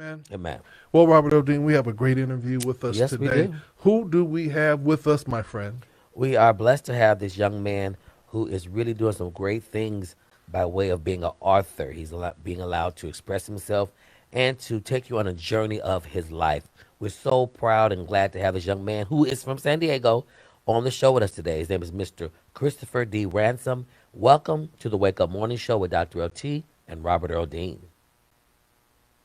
Amen. Amen. Well, Robert O'Dean, we have a great interview with us Yes, we today. do. Who do we have with us, my friend? We are blessed to have this young man who is really doing some great things by way of being an author. Being allowed to express himself and to take you on a journey of his life. We're so proud and glad to have this young man who is from San Diego on the show with us today. His name is Mr. Christopher D. Ransom. Welcome to the Wake Up Morning Show with Dr. LT and Robert Earl Dean.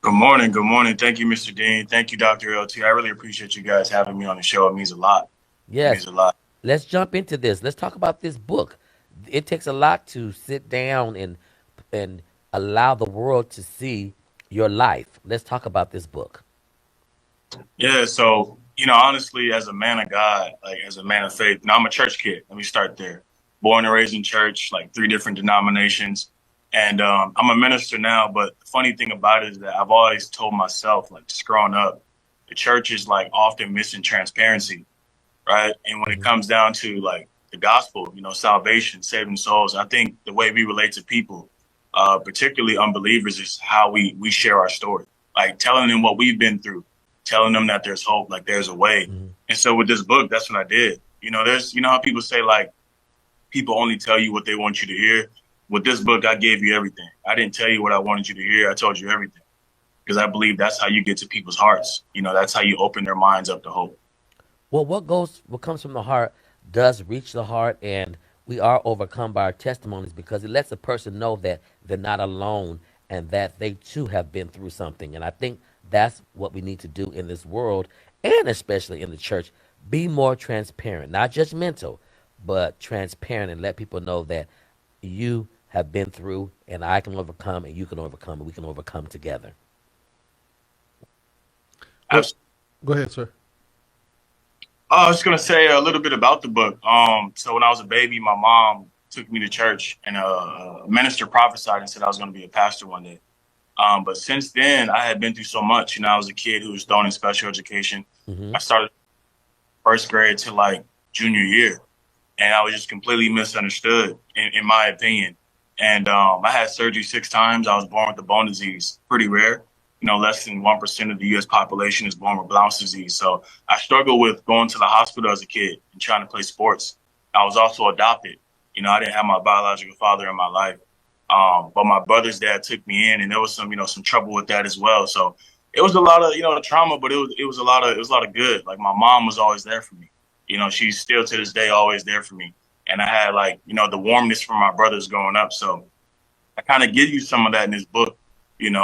Good morning. Good morning. Thank you, Mr. Dean. Thank you, Dr. LT. I really appreciate you guys having me on the show. It means a lot. It Yes, means a lot. let's jump into this. Let's talk about this book. It takes a lot to sit down and allow the world to see your life. Let's talk about this book. Yeah. So, honestly, as a man of God, like as a man of faith, I'm a church kid. Let me start there. Born and raised in church, like three different denominations. And I'm a minister now. But the funny thing about it is that I've always told myself, like just growing up, the church is like often missing transparency. Right. And when it Hmm. comes down to like the gospel, salvation, saving souls, I think the way we relate to people, particularly unbelievers, is how we share our story, like telling them what we've been through, telling them that there's hope, like there's a way. Hmm. And so with this book, that's what I did. There's, how people say like people only tell you what they want you to hear. With this book, I gave you everything. I didn't tell you what I wanted you to hear. I told you everything because I believe that's how you get to people's hearts. That's how you open their minds up to hope. Well, what comes from the heart does reach the heart, and we are overcome by our testimonies because it lets a person know that they're not alone and that they too have been through something. And I think that's what we need to do in this world, and especially in the church. Be more transparent, not judgmental, but transparent, and let people know that you have been through, and I can overcome, and you can overcome, and we can overcome together. Well, go ahead, sir. I was gonna say a little bit about the book. So when I was a baby, my mom took me to church, and a minister prophesied and said I was gonna be a pastor one day. But since then, I had been through so much. I was a kid who was thrown in special education. Hmm. I started first grade to like junior year, and I was just completely misunderstood, in my opinion. And I had surgery 6 times. I was born with a bone disease, pretty rare. Less than 1% of the U.S. population is born with Blount's disease. So I struggled with going to the hospital as a kid and trying to play sports. I was also adopted. I didn't have my biological father in my life. But my brother's dad took me in, and there was some trouble with that as well. So it was a lot of, trauma, but it was a lot of good. Like my mom was always there for me. She's still to this day always there for me. And I had like, the warmness from my brothers growing up. So I kind of give you some of that in this book, and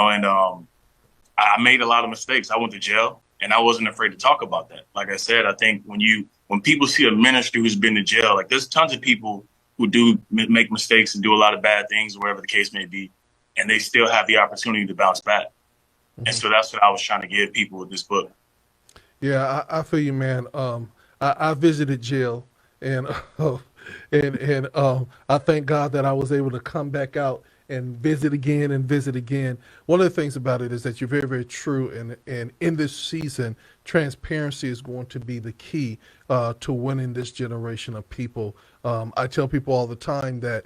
I made a lot of mistakes. I went to jail, and I wasn't afraid to talk about that. Like I said, I think when people see a minister who's been to jail, like there's tons of people who do make mistakes and do a lot of bad things, whatever the case may be, and they still have the opportunity to bounce back. And Hmm. so that's what I was trying to give people with this book. Yeah, I feel you, man. I visited jail, and I thank God that I was able to come back out and visit again and visit again. One of the things about it is that you're very, very true, and in this season, transparency is going to be the key to winning this generation of people. I tell people all the time that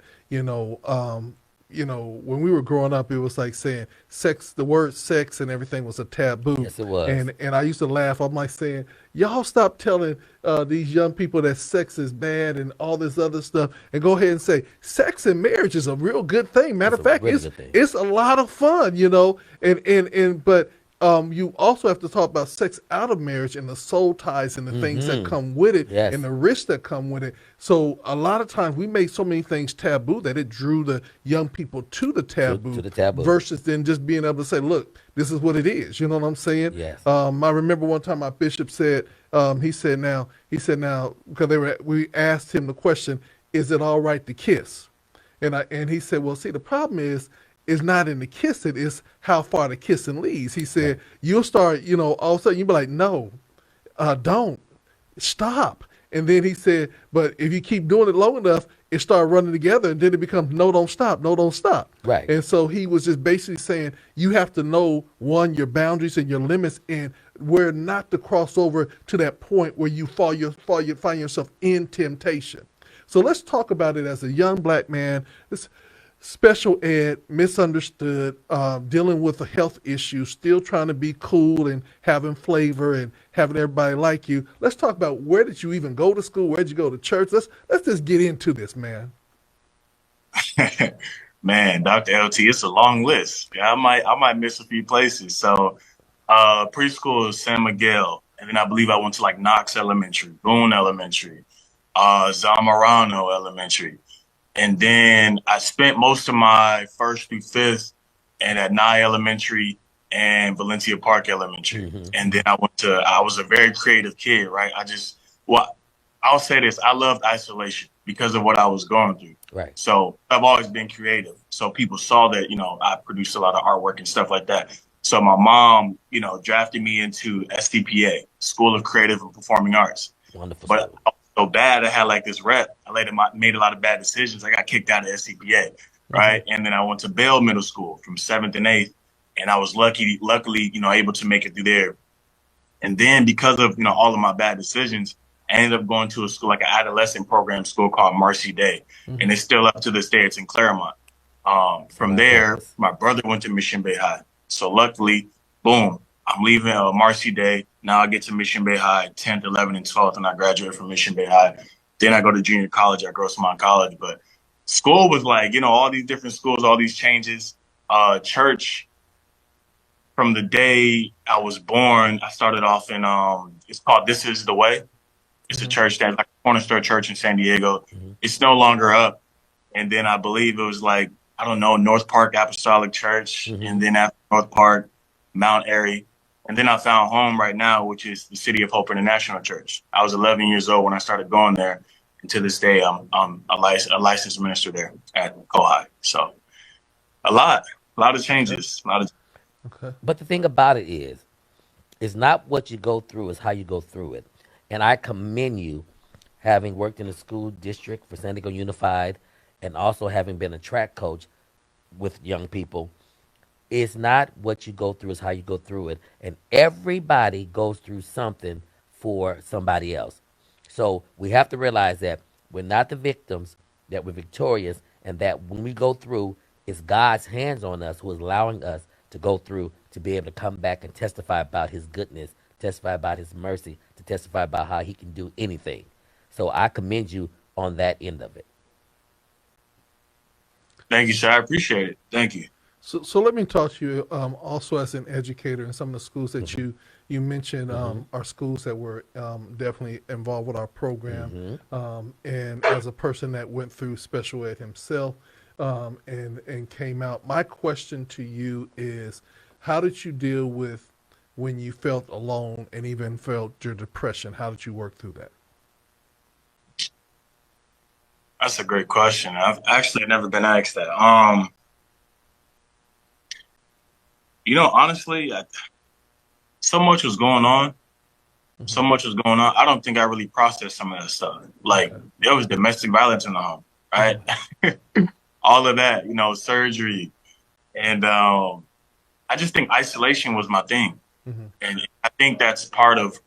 when we were growing up, it was like saying sex, the word sex and everything was a taboo. Yes, it was. And I used to laugh. I'm like saying, y'all stop telling these young people that sex is bad and all this other stuff, and go ahead and say sex and marriage is a real good thing. Matter It's of a fact, really it's good thing. it's a lot of fun, and but you also have to talk about sex out of marriage and the soul ties and the things that Hmm. come with it and Yes, the risks that come with it. So a lot of times we made so many things taboo that it drew the young people to the to taboo the taboo. versus then just being able to say, look, this is what it is. You know what I'm saying? Yes. I remember one time my bishop said, he said now, because we asked him the question, is it all right to kiss? And he said, well, see, the problem is not in the kissing, it's how far the kissing leads. He Right. said, you'll start, all of a sudden you'll be like, no, don't stop. And then he said, but if you keep doing it long enough, it start running together, and then it becomes no, don't stop, no, don't stop. Right. And so he was just basically saying you have to know one your boundaries and your limits, and where not to cross over to that point where you find yourself in temptation. So let's talk about it as a young black man. special ed, misunderstood, dealing with a health issue, still trying to be cool and having flavor and having everybody like you. Let's talk about where did you even go to school? Where did you go to church? Let's just get into this, man. Man, Dr. LT, it's a long list. Yeah, I might miss a few places. So preschool is San Miguel. And then I believe I went to like Knox Elementary, Boone Elementary, Zamorano Elementary. And then I spent most of my first through fifth and at Nye Elementary and Valencia Park Elementary. Mm-hmm. And then I was a very creative kid, right? Well, I'll say this. I loved isolation because of what I was going through. Right. So I've always been creative. So people saw that, I produced a lot of artwork and stuff like that. So my mom, drafted me into SCPA, School of Creative and Performing Arts. Wonderful But school. I was so bad, I had like this rep. I later made a lot of bad decisions. I got kicked out of SCPA, right? And then I went to Bell Middle School from seventh and eighth, and I was luckily, able to make it through there. And then because of all of my bad decisions, I ended up going to a school like an adolescent program school called Marcy Day, and it's still up to this day. It's in Claremont. From My there, campus. my brother went to Mission Bay High. So luckily, boom, I'm leaving Marcy Day. Now I get to Mission Bay High, 10th, 11th, and 12th, and I graduate from Mission Bay High. Then I go to junior college at Grossmont College. But school was like, all these different schools, all these changes. Church, from the day I was born, I started off in, it's called This Is the Way. It's a church that's like a cornerstone church in San Diego. It's no longer up. And then I believe it was like, I don't know, North Park Apostolic Church. And then after North Park, Mount Airy. And then I found home right now, which is the City of Hope International Church. I was 11 years old when I started going there. And to this day, I'm a licensed minister there at Kohai. So a lot of changes. Okay. But the thing about it is, it's not what you go through, it's how you go through it. And I commend you, having worked in the school district for San Diego Unified and also having been a track coach with young people. It's not what you go through, it's how you go through it. And everybody goes through something for somebody else. So we have to realize that we're not the victims, that we're victorious, and that when we go through, it's God's hands on us who is allowing us to go through to be able to come back and testify about his goodness, testify about his mercy, to testify about how he can do anything. So I commend you on that end of it. Thank you, sir. I appreciate it. Thank you. So let me talk to you also as an educator in some of the schools that you mentioned are schools that were definitely involved with our program, and as a person that went through special ed himself and came out. My question to you is, how did you deal with when you felt alone and even felt your depression? How did you work through that? That's a great question. I've actually never been asked that. Honestly, so much was going on. So much was going on. I don't think I really processed some of that stuff. Like there was domestic violence in the home, right? All of that, surgery. And I just think isolation was my thing. And I think that's part of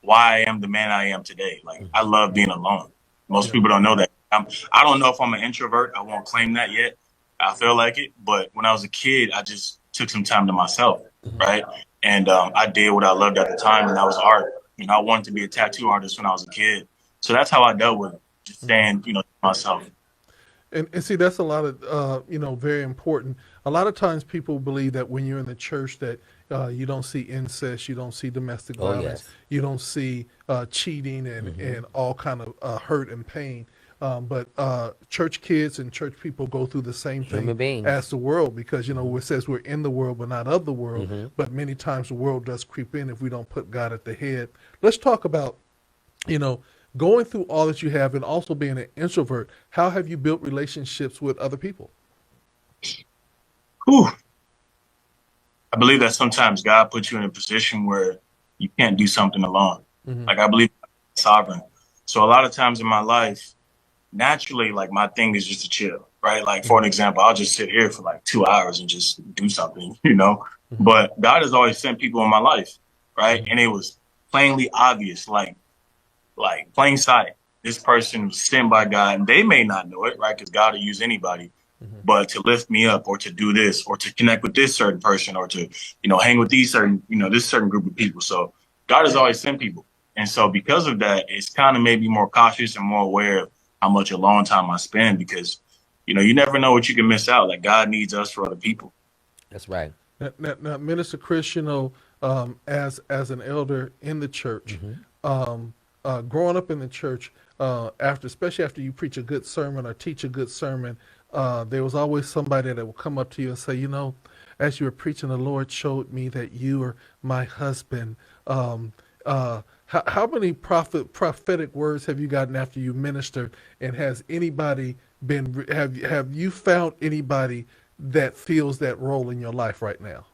why I am the man I am today. Like I love being alone. Most people don't know that. I don't know if I'm an introvert. I won't claim that yet. I feel like it. But when I was a kid, I just took some time to myself, right? And I did what I loved at the time, and that was art. I wanted to be a tattoo artist when I was a kid. So that's how I dealt with it, just staying, to myself. And see, that's a lot of, very important. A lot of times people believe that when you're in the church that you don't see incest, you don't see domestic violence, yes. you don't see cheating and all kind of hurt and pain. But church kids and church people go through the same Human thing beings. as the world because, it says we're in the world but not of the world. But many times the world does creep in if we don't put God at the head. Let's talk about, going through all that you have and also being an introvert. How have you built relationships with other people? Whew. I believe that sometimes God puts you in a position where you can't do something alone. Like I believe he's sovereign. So a lot of times in my life, naturally, like my thing is just to chill, right? Like for an example, I'll just sit here for like 2 hours and just do something, But God has always sent people in my life, right? And it was plainly obvious, like plain sight. This person was sent by God, and they may not know it, right? Because God will use anybody. but to lift me up or to do this or to connect with this certain person or to, hang with these certain, this certain group of people. So God has always sent people. And so because of that, it's kind of made me more cautious and more aware of how much alone time I spend because, you never know what you can miss out. Like God needs us for other people. That's right. Now, Minister Chris, as an elder in the church, growing up in the church, especially after you preach a good sermon or teach a good sermon, there was always somebody that would come up to you and say, as you were preaching, the Lord showed me that you are my husband. How many prophetic words have you gotten after you ministered? And has anybody have you found anybody that feels that role in your life right now?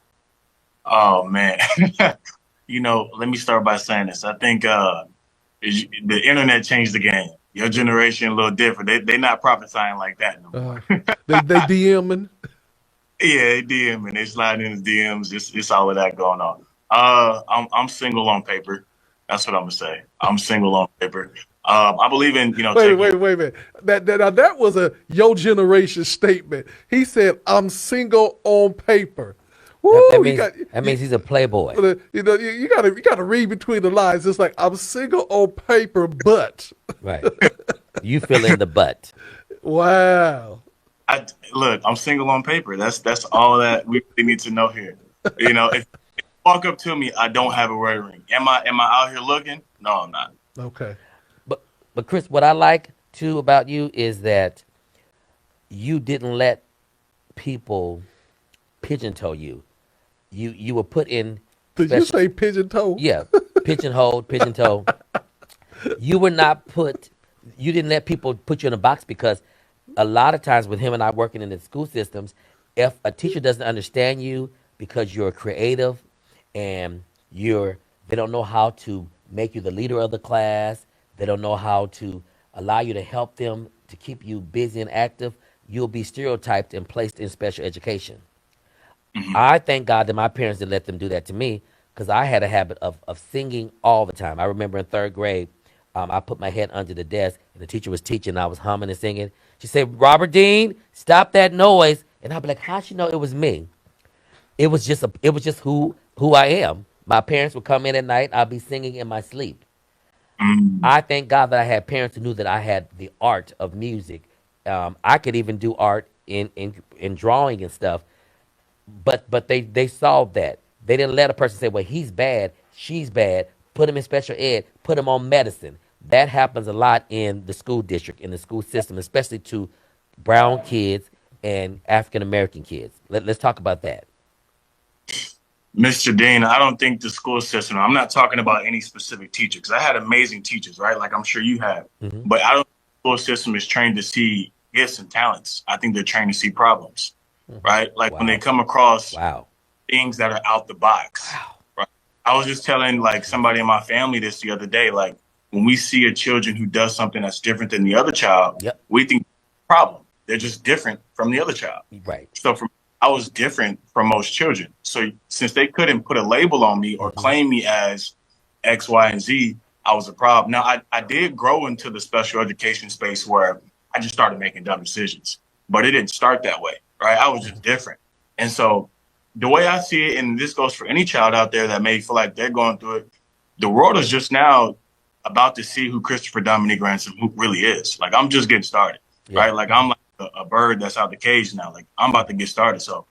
Oh man. Let me start by saying this. I think the internet changed the game. Your generation a little different. They not prophesying like that no more. They DMing. Yeah, they DM and they slide in the DMs. It's all of that going on. I'm single on paper. That's what I'm gonna say. I'm single on paper. I believe in Wait a minute. That was a your generation statement. He said, "I'm single on paper." Woo, That means he's a playboy. You gotta read between the lines. It's like I'm single on paper, but Right. You fill in the butt. wow. Look. I'm single on paper. That's all that we really need to know here. If you walk up to me, I don't have a wedding ring. Am I out here looking? No, I'm not. Okay. But Chris, what I like too about you is that you didn't let people pigeonhole you. You were put in Did you say pigeon toe? Yeah, pigeonhole. You were not put. You didn't let people put you in a box because a lot of times with him and I working in the school systems, if a teacher doesn't understand you because you're creative and they don't know how to make you the leader of the class, they don't know how to allow you to help them to keep you busy and active, you'll be stereotyped and placed in special education. I thank God that my parents didn't let them do that to me because I had a habit of singing all the time. I remember in third grade, I put my head under the desk and the teacher was teaching and I was humming and singing. She said, Robert Dean, stop that noise. And I'd be like, how'd she know it was me? It was just who I am. My parents would come in at night, I'd be singing in my sleep. Mm. I thank God that I had parents who knew that I had the art of music. I could even do art in drawing and stuff. But they solved that. They didn't let a person say, well, he's bad, she's bad, put him in special ed, put him on medicine. That happens a lot in the school district, in the school system, especially to brown kids and African American kids. Let's talk about that. Mr. Dean, I don't think the school system, I'm not talking about any specific teacher because I had amazing teachers, right? Like I'm sure you have. Hmm. But I don't think the school system is trained to see gifts and talents. I think they're trained to see problems, right? Like when they Wow. come across Wow. things that are out the box, Wow. right? I was just telling like somebody in my family this the other day, like when we see a children who does something that's different than the other child, Yep. we think it's a problem. They're just different from the other child. Right. So I was different from most children. So since they couldn't put a label on me or Hmm. claim me as X, Y, and Z, I was a problem. Now I did grow into the special education space where I just started making dumb decisions, but it didn't start that way, right? I was just different. And so the way I see it, and this goes for any child out there that may feel like they're going through it, the world is just now about to see who Christopher Dominique Ransom who really is. Like I'm just getting started, Yeah. right? Like I'm like a bird that's out the cage now. Like I'm about to get started. So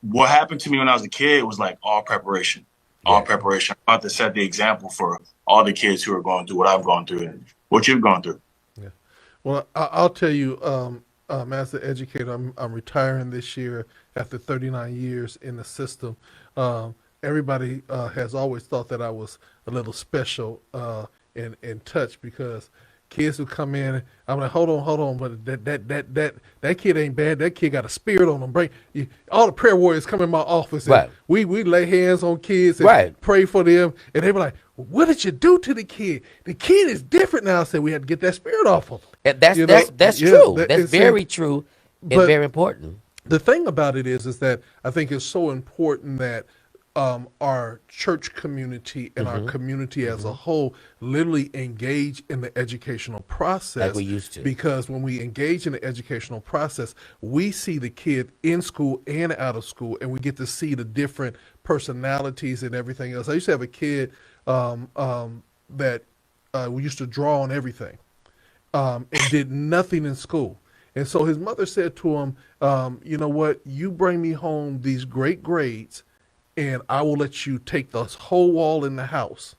what happened to me when I was a kid was like all preparation, all Yeah. preparation. I'm about to set the example for all the kids who are going through what I've gone through and what you've gone through. Yeah. Well, I'll tell you, as an educator, I'm retiring this year after 39 years in the system. Everybody has always thought that I was a little special in touch because kids who come in, I'm like, hold on, but that kid ain't bad. That kid got a spirit on him. All the prayer warriors come in my office and Right. we lay hands on kids and Right. pray for them, and they were like, what did you do to the kid? The kid is different now. I said we had to get that spirit off him. And that's You know? that's Yeah, true. that That's is very it. true and But very important. the thing about it is that I think it's so important that our church community and our community as a whole literally engage in the educational like we process, used to. because when we engage in the educational process, we see the kid in school and out of school, and we get to see the different personalities and everything else. I used to have a kid that we used to draw on everything, and did nothing in school. And so his mother said to him, you know what, you bring me home these great grades, and I will let you take the whole wall in the house,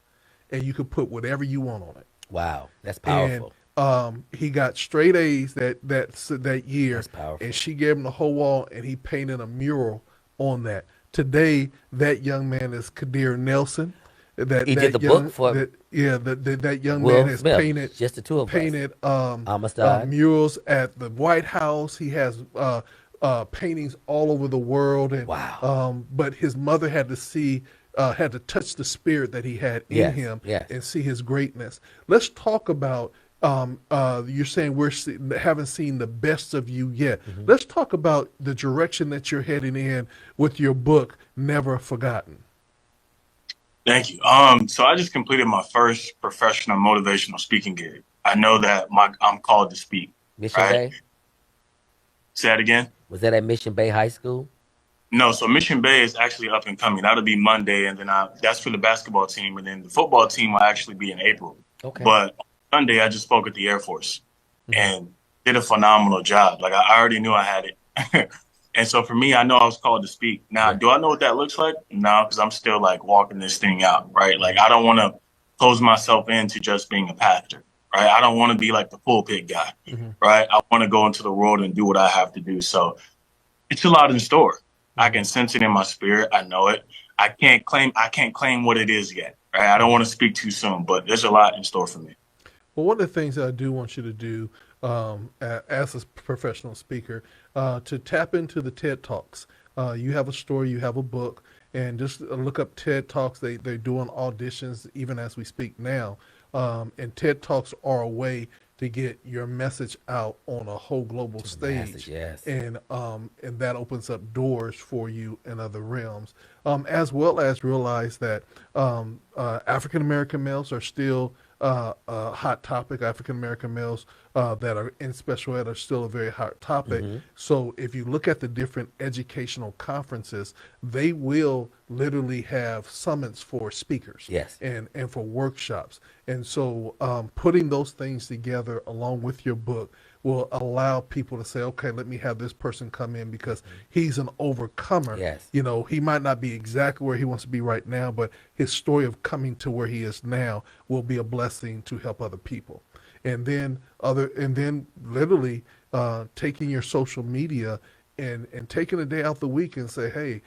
and you can put whatever you want on it. Wow, that's And powerful. he got straight A's that year, That's powerful. and she gave him the whole wall, and he painted a mural on that. Today, that young man is Kadir Nelson. He did the book for That young Will man has Smith. painted Just the two of us. painted Amistad. murals at the White House. He has paintings all over the world, and Wow. but his mother had to touch the spirit that he had in Yes, him, yes. and see his greatness. Let's talk about. You're saying haven't seen the best of you yet. Let's talk about the direction that you're heading in with your book, Never Forgotten. Thank you. So I just completed my first professional motivational speaking gig. I know that I'm called to speak, Mission right? Bay? Say that again. Was that at Mission Bay High School? No, so Mission Bay is actually up and coming. That'll be Monday, and then that's for the basketball team, and then the football team will actually be in April. Okay. But on Sunday, I just spoke at the Air Force and did a phenomenal job. Like I already knew I had it. And so for me, I know I was called to speak. Now, do I know what that looks like? No, because I'm still like walking this thing out, right? Like I don't want to close myself into just being a pastor, right? I don't want to be like the pulpit guy, right? I want to go into the world and do what I have to do. So it's a lot in store. I can sense it in my spirit. I know it. I can't claim what it is yet, right? I don't want to speak too soon, but there's a lot in store for me. Well, one of the things that I do want you to do as a professional speaker, to tap into the TED Talks. You have a story, you have a book, and just look up TED Talks. They're doing auditions even as we speak now. And TED Talks are a way to get your message out on a whole global stage. Message, yes. And that opens up doors for you in other realms, as well as realize that African American males are still a hot topic. African American males that are in special ed are still a very hot topic. So if you look at the different educational conferences, they will literally have summits for speakers, Yes. and for workshops. And so putting those things together along with your book will allow people to say, okay, let me have this person come in because he's an overcomer. Yes. You know, he might not be exactly where he wants to be right now, but his story of coming to where he is now will be a blessing to help other people. And then literally taking your social media and taking a day out the week and say, hey,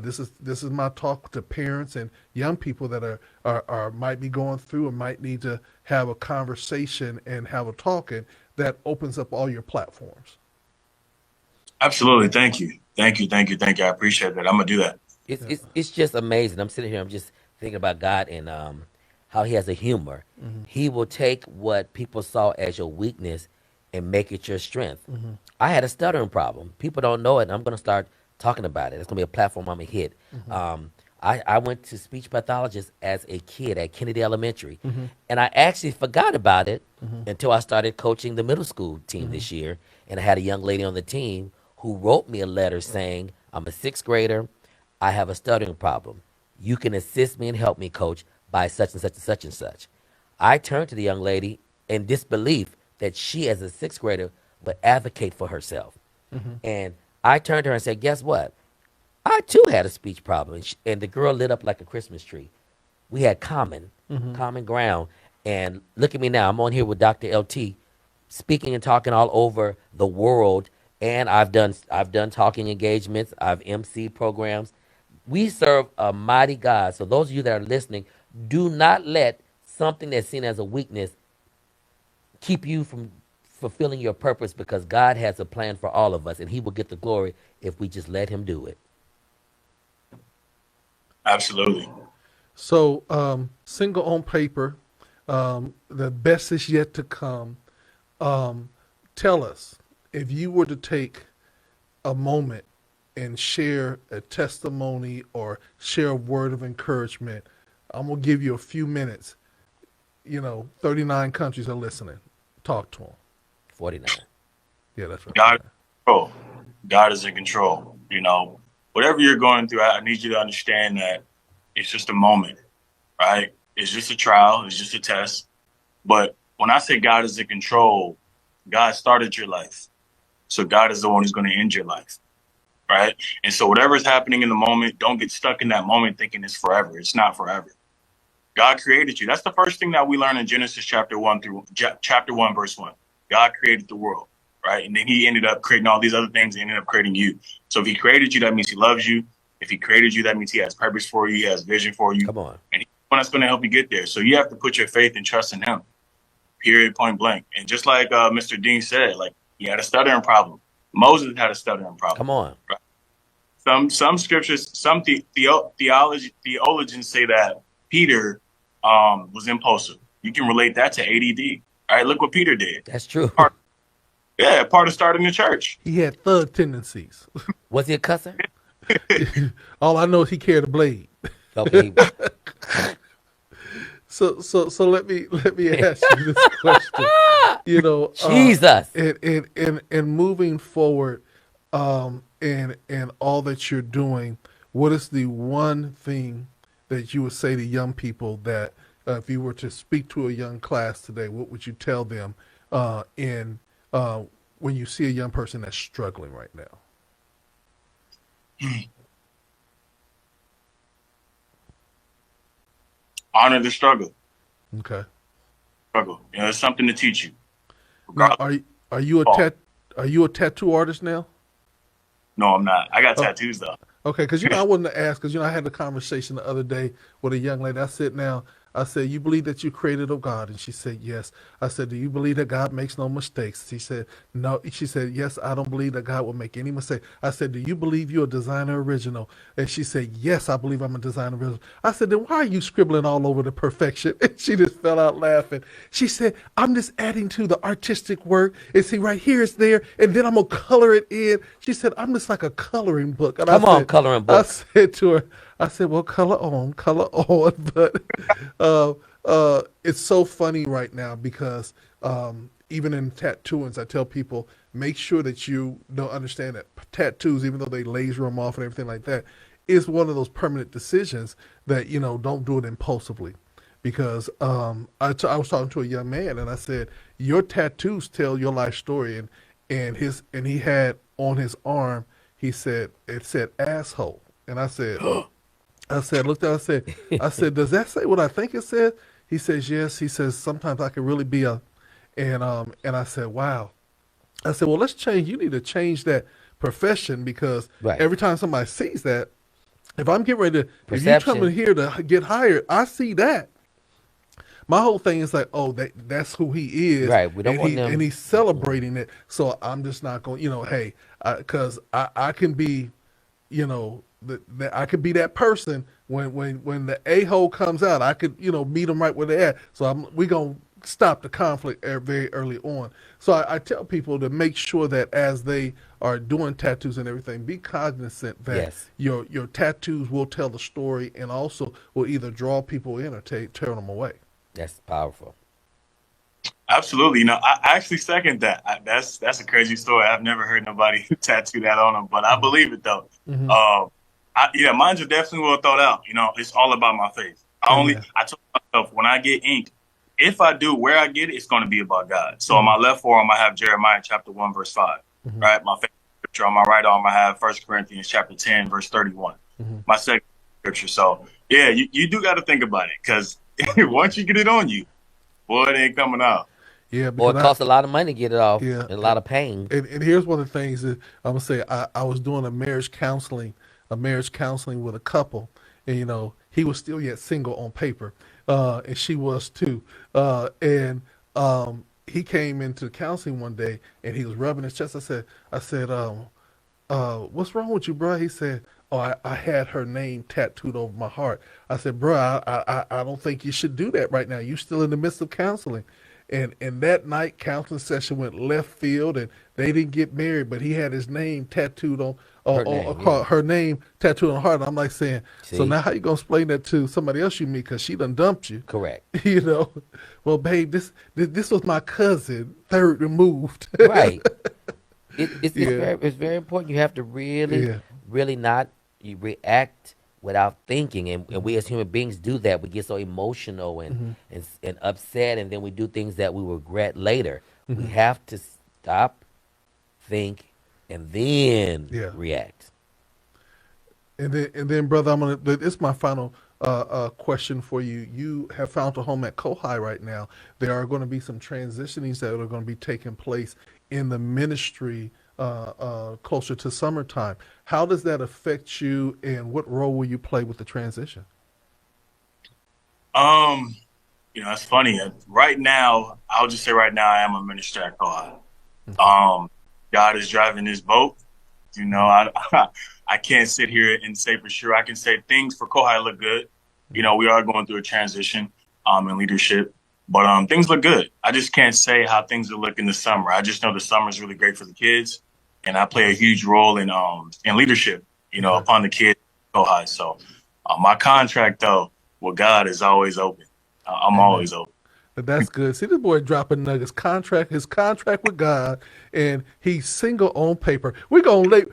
this is my talk to parents and young people that are might be going through and might need to have a conversation and have a talk, and that opens up all your platforms. Absolutely. Thank you. Thank you. Thank you. Thank you. I appreciate that. I'm going to do that. It's just amazing. I'm sitting here, I'm just thinking about God and how he has a humor. He will take what people saw as your weakness and make it your strength. I had a stuttering problem. People don't know it, and I'm going to start talking about it. It's going to be a platform I'm going to hit. I went to speech pathologist as a kid at Kennedy Elementary, and I actually forgot about it until I started coaching the middle school team this year, and I had a young lady on the team who wrote me a letter saying, I'm a sixth grader. I have a stuttering problem. You can assist me and help me, coach, by such and such and such and such. I turned to the young lady in disbelief that she, as a sixth grader, would advocate for herself. And I turned to her and said, guess what? I too had a speech problem. And the girl lit up like a Christmas tree. We had common ground. And look at me now. I'm on here with Dr. LT, speaking and talking all over the world. And I've done talking engagements. I've MC programs. We serve a mighty God. So those of you that are listening, do not let something that's seen as a weakness keep you from fulfilling your purpose, because God has a plan for all of us, and he will get the glory if we just let him do it. Absolutely. So single on paper, the best is yet to come. Tell us, if you were to take a moment and share a testimony or share a word of encouragement. I'm gonna give you a few minutes. 39 countries are listening. Talk to them. 49. Yeah, that's right. God is in control. God is in control. Whatever you're going through, I need you to understand that it's just a moment, right? It's just a trial. It's just a test. But when I say God is in control, God started your life. So God is the one who's going to end your life, right? And so whatever is happening in the moment, don't get stuck in that moment thinking it's forever. It's not forever. God created you. That's the first thing that we learn in Genesis chapter 1 verse 1. God created the world, right? And then he ended up creating all these other things and ended up creating you. So if he created you, that means he loves you. If he created you, that means he has purpose for you. He has vision for you. Come on. And he's the one that's going to help you get there. So you have to put your faith and trust in him, period, point blank. And just like Mr. Dean said, like, he had a stuttering problem. Moses had a stuttering problem. Come on. Right? Some scriptures, some theologians say that Peter was impulsive. You can relate that to ADD. All right, look what Peter did. That's true. Part of starting the church. He had thug tendencies. Was he a cusser? All I know is he carried a blade. Okay. So let me ask you this question. Jesus. And moving forward, and all that you're doing, what is the one thing that you would say to young people that if you were to speak to a young class today, what would you tell them when you see a young person that's struggling right now? Honor the struggle. Okay. Struggle. It's something to teach you. Now, are you a tattoo artist now? No, I'm not. I got tattoos though. Okay, because I wanted to ask, because I had a conversation the other day with a young lady. I said, you believe that you created a God? And she said, yes. I said, do you believe that God makes no mistakes? She said, no. She said, yes, I don't believe that God will make any mistake. I said, do you believe you're a designer original? And she said, yes, I believe I'm a designer original. I said, then why are you scribbling all over the perfection? And she just fell out laughing. She said, I'm just adding to the artistic work. And see, right here it's there, and then I'm going to color it in. She said, I'm just like a coloring book. And Come on, coloring book. I said to her, well, color on. But it's so funny right now because even in tattooings, I tell people, make sure that you don't understand that tattoos, even though they laser them off and everything like that, is one of those permanent decisions that, don't do it impulsively. Because I was talking to a young man and I said, your tattoos tell your life story. And he had on his arm, it said asshole. And I said, looked at it, I said, does that say what I think it says? He says, yes. He says, sometimes I can really be and I said, wow. I said, well, let's change. You need to change that profession because every time somebody sees that, if I'm getting ready to, if you come in here to get hired, I see that. My whole thing is like, oh, that's who he is. Right. We don't want them. And he's celebrating it. So I'm just not going, hey, because I can be, I could be that person when the a-hole comes out. I could meet them right where they're at. So we're gonna stop the conflict very early on. So I tell people to make sure that as they are doing tattoos and everything, be cognizant that your tattoos will tell the story and also will either draw people in or tear them away. That's powerful. Absolutely. I actually second that. That's a crazy story. I've never heard nobody tattoo that on them, but I believe it though. Mm-hmm. Mine are definitely well thought out. It's all about my faith. I told myself when I get ink, if I do where I get it, it's going to be about God. So on my left forearm, I have Jeremiah chapter 1, verse 5, right? My favorite scripture. On my right arm, I have 1 Corinthians chapter 10, verse 31, my second scripture. So yeah, you do got to think about it because once you get it on you, boy, it ain't coming out. Yeah, it costs a lot of money to get it off, and a lot of pain. And here's one of the things that I'm gonna say. I was doing a marriage counseling with a couple, and he was still yet single on paper, and she was too. He came into counseling one day and he was rubbing his chest. I said, what's wrong with you, bro? He said, oh, I had her name tattooed over my heart. I said, bro, I don't think you should do that right now. You're still in the midst of counseling. and that night counseling session went left field, and they didn't get married, but he had his name tattooed on Her name, yeah. her name tattooed on her heart. And I'm like saying, so See? now how you gonna explain that to somebody else you meet because she done dumped you? Correct. You know, well, babe, this was my cousin, third removed. Right. It's Yeah, it's very important. You have to really, yeah, really not you react without thinking, and we as human beings do that. We get so emotional and upset, and then we do things that we regret later. We have to stop, think, and then yeah. react. And then, brother, I'm gonna. This is my final question for you. You have found a home at Kohai right now. There are going to be some transitionings that are going to be taking place in the ministry closer to summertime. How does that affect you, and what role will you play with the transition? Um, it's funny. Right now, I'll just say right now, I am a minister at God. Okay. God is driving this boat. I can't sit here and say for sure. I can say things for Kohai look good. We are going through a transition in leadership, but things look good. I just can't say how things will look in the summer. I just know the summer is really great for the kids, and I play a huge role in leadership. Okay. Upon the kids at Kohai. So my contract though with God is always open. I'm Amen. always open. But that's good. See, this boy dropping nuggets. His contract with God, and he's single on paper. We're gonna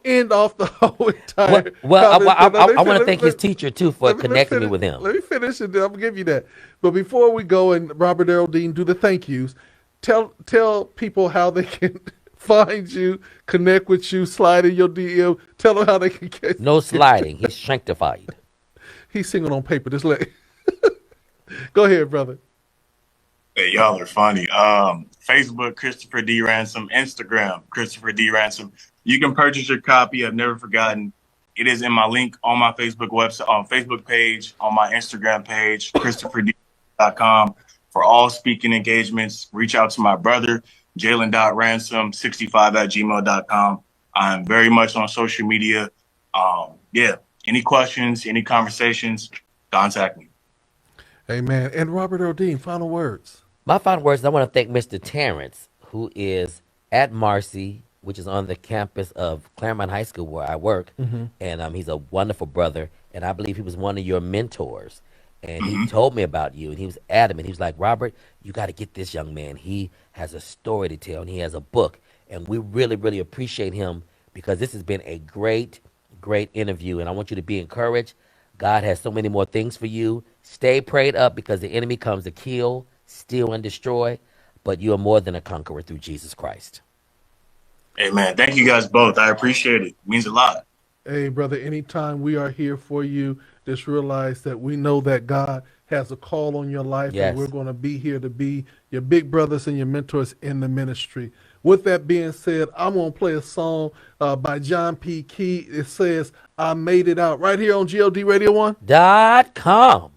end off the whole Well, entire well, conversation. Now, I want to thank his teacher too for let me connecting me finish. with him. Let me finish, and then I'm gonna give you that. But before we go, and Robert Earl Dean do the thank yous, tell people how they can find you, connect with you, slide in your DM. Tell them how they can get. No sliding. He's sanctified. He's single on paper. Just let. Go ahead, brother. Hey, y'all are funny. Facebook, Christopher D. Ransom. Instagram, Christopher D. Ransom. You can purchase your copy. I've never forgotten. It is in my link on my Facebook website, on Facebook page, on my Instagram page, ChristopherD.com. For all speaking engagements, reach out to my brother, Jalen.ransom65@gmail.com. I'm very much on social media. Yeah, any questions, any conversations, contact me. Amen. And Robert Earl Dean, final words. My final words, I want to thank Mr. Terrence, who is at Marcy, which is on the campus of Claremont High School where I work. And he's a wonderful brother. And I believe he was one of your mentors. And he told me about you. And he was adamant. He was like, Robert, you got to get this young man. He has a story to tell, and he has a book. And we really, really appreciate him because this has been a great, great interview. And I want you to be encouraged. God has so many more things for you. Stay prayed up because the enemy comes to kill, steal, and destroy. But you are more than a conqueror through Jesus Christ. Amen. Thank you guys both. I appreciate it. It means a lot. Hey, brother, anytime we are here for you, just realize that we know that God has a call on your life, and Yes. we're going to be here to be your big brothers and your mentors in the ministry. With that being said, I'm going to play a song by John P. Key. It says, I Made It Out, right here on GLD Radio 1. .com.